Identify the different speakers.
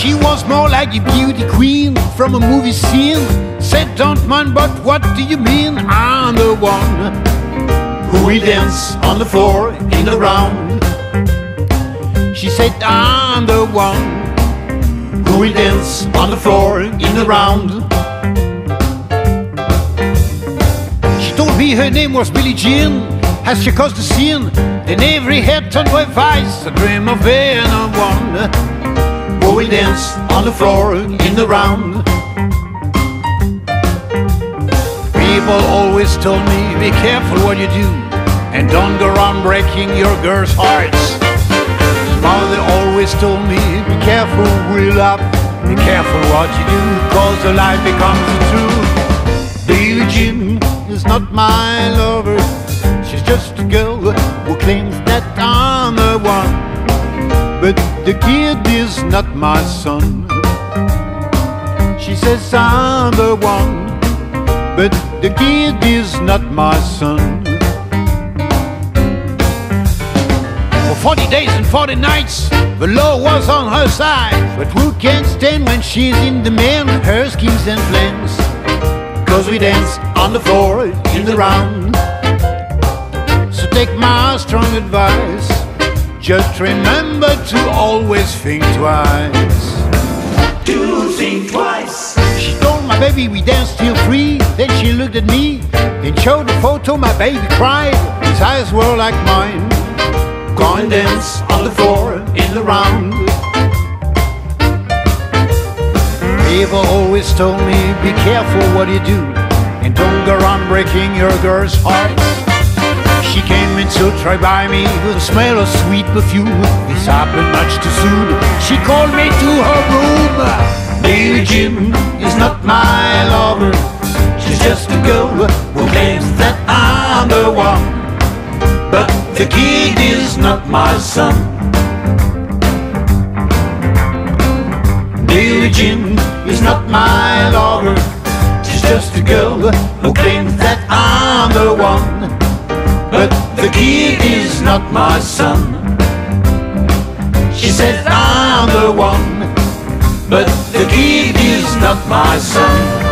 Speaker 1: She was more like a beauty queen from a movie scene. Said, don't mind, but what do you mean? I'm the one who will dance on the floor in the round. She said, I'm the one who will dance on the floor in the round. She told me her name was Billie Jean. As she caused the scene, then every head turned to advice. A dream of anyone who will dance on the floor in the round. People always told me, be careful what you do, and don't go around breaking your girl's hearts. Mother always told me, be careful who you love, be careful what you do, cause the lie becomes the truth. Billie Jean is not my lover, she's just a girl who claims that I'm the one. But the kid is not my son. She says I'm the one, but the kid is not my son. For 40 days and 40 nights, the law was on her side. But who can stand when she's in demand? Her schemes and plans, cause we dance on the floor in the round. So take my strong advice, just remember to always think twice.
Speaker 2: To think twice.
Speaker 1: She told my baby we danced till 3. Then she looked at me, then showed the photo. My baby cried, his eyes were like mine. Go and dance on the floor in the round. People always told me, be careful what you do, and don't go around breaking your girl's heart. She came in so try by me with a smell of sweet perfume. This happened much too soon. She called me to her room. Billie Jean is not my lover, she's just a girl who claims that I'm the one. But the kid is not my son. Billie Jean is not my lover, she's just a girl who claims that I'm the one. But the kid is not my son. She says I'm the one, but the kid is not my son.